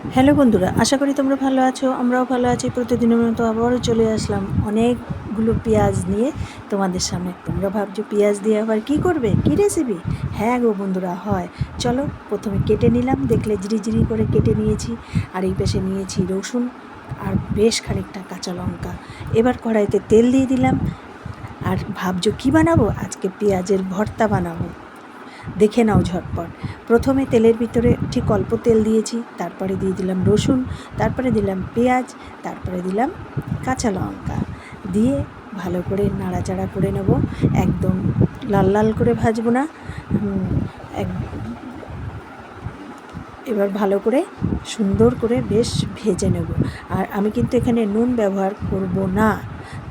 Hello বন্ধুরা, আশা করি তোমরা ভালো আছো। আমরাও ভালো আছি। প্রতিদিনের মতো আবারও চলে আসলাম অনেকগুলো পেঁয়াজ নিয়ে তোমাদের সামনে। তোমরা ভাবছো পেঁয়াজ দিয়ে আবার কী করবে, কী রেসিপি? হ্যাঁ গো বন্ধুরা, হয়। চলো প্রথমে কেটে নিলাম, দেখলে জিরি করে কেটে নিয়েছি। আর এই পাশে নিয়েছি রসুন আর বেশ খানিকটা কাঁচা লঙ্কা। এবার কড়াইতে তেল দিয়ে দিলাম। আর ভাবছো কী বানাবো? আজকে পেঁয়াজের ভর্তা বানাবো। দেখে নাও ঝটপট। প্রথমে তেলের ভিতরে ঠিক অল্প তেল দিয়েছি, তারপরে দিয়ে দিলাম রসুন, তারপরে দিলাম পেঁয়াজ, তারপরে দিলাম কাঁচা লঙ্কা দিয়ে ভালো করে নাড়াচাড়া করে নেব। একদম লাল লাল করে ভাজবো না। এক এবার ভালো করে সুন্দর করে বেশ ভেজে নেব। আর আমি কিন্তু এখানে নুন ব্যবহার করব না।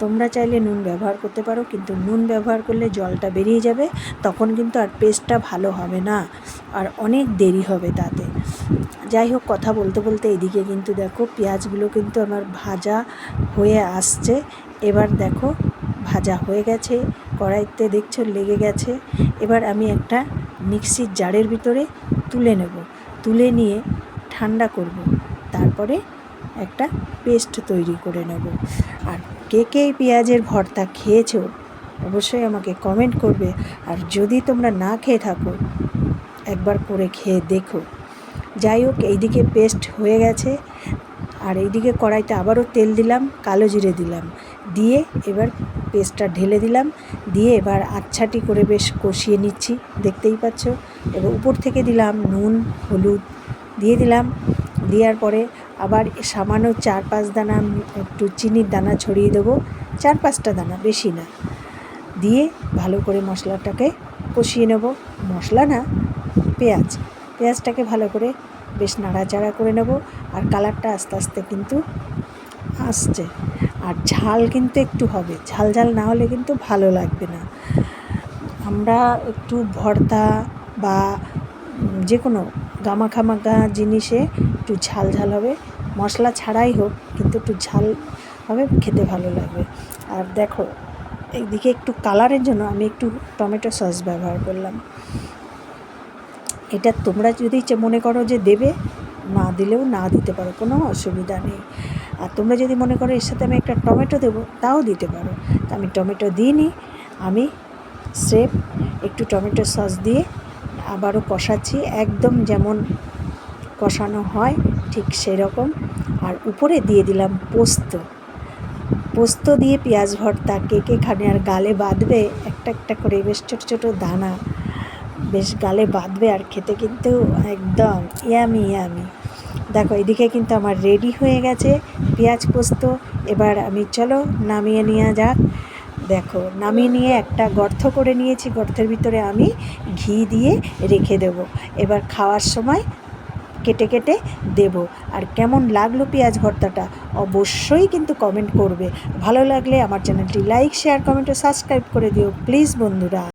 তোমরা চাইলে নুন ব্যবহার করতে পারো, কিন্তু নুন ব্যবহার করলে জলটা বেরিয়ে যাবে, তখন কিন্তু আর পেস্টটা ভালো হবে না, আর অনেক দেরি হবে তাতে। যাই হোক, কথা বলতে বলতে এদিকে কিন্তু দেখো পেঁয়াজগুলো কিন্তু আমার ভাজা হয়ে আসছে। এবার দেখো ভাজা হয়ে গেছে, কড়াইতে দেখছো লেগে গেছে। এবার আমি একটা মিক্সির জারের ভিতরে তুলে নেব। তুলে নিয়ে ঠান্ডা করব, তারপরে একটা পেস্ট তৈরি করে নেব। আর কে কে পেঁয়াজের ভর্তা খেয়েছো অবশ্যই আমাকে কমেন্ট করবে। আর যদি তোমরা না খেয়ে থাকো, একবার করে খেয়ে দেখো। যাই হোক, এইদিকে পেস্ট হয়ে গেছে। আর এইদিকে কড়াইতে আবারও তেল দিলাম, কালো জিরে দিলাম, দিয়ে এবার পেস্টটা ঢেলে দিলাম। দিয়ে এবার আচ্ছাটি করে বেশ কষিয়ে নিচ্ছি, দেখতেই পাচ্ছ। এবার উপর থেকে দিলাম নুন, হলুদ দিয়ে দিলাম। দেওয়ার পরে আবার সামান্য 4-5 দানা একটু চিনির দানা ছড়িয়ে দেবো, 4-5টা দানা, বেশি না। দিয়ে ভালো করে মশলাটাকে কষিয়ে নেব। মশলা না, পেঁয়াজটাকে ভালো করে বেশ নাড়াচাড়া করে নেব। আর কালারটা আস্তে আস্তে কিন্তু আসছে। আর ঝাল কিন্তু একটু হবে, ঝাল ঝাল না হলে কিন্তু ভালো লাগবে না। আমরা একটু ভর্তা বা যে কোনো গামাখামাখা জিনিসে একটু ঝাল ঝাল হবে, মশলা ছাড়াই হোক, কিন্তু একটু ঝাল হবে, খেতে ভালো লাগবে। আর দেখো এইদিকে একটু কালারের জন্য আমি একটু টমেটো সস ব্যবহার করলাম। এটা তোমরা যদি মনে করো যে দেবে, না দিলেও না দিতে পারো, কোনো অসুবিধা নেই। আর তোমরা যদি মনে করো এর সাথে আমি একটা টমেটো দেবো, তাও দিতে পারো। তা আমি টমেটো দিইনি, আমি স্রেফ একটু টমেটো সস দিয়ে আবারও কষাচ্ছি, একদম যেমন কষানো হয় ঠিক সেরকম। আর উপরে দিয়ে দিলাম পোস্ত দিয়ে পেঁয়াজ ভর্তা কে কে খানে আর গালে বাঁধবে একটা একটা করে, বেশ ছোটো ছোটো দানা, বেশ গালে বাঁধবে, আর খেতে কিন্তু একদম ইয়ামি। দেখো এদিকে কিন্তু আমার রেডি হয়ে গেছে পেঁয়াজ পোস্ত। এবার আমি চলো নামিয়ে নেওয়া যাক। দেখো নামিয়ে নিয়ে একটা গর্ত করে নিয়েছি, গর্তের ভিতরে আমি ঘি দিয়ে রেখে দেব। এবার খাওয়ার সময় কেটে কেটে দেব। আর কেমন লাগলো পেঁয়াজ ভর্তাটা অবশ্যই কিন্তু কমেন্ট করবে। ভালো লাগলে আমার চ্যানেলটি লাইক, শেয়ার, কমেন্ট ও সাবস্ক্রাইব করে দিও প্লিজ বন্ধুরা।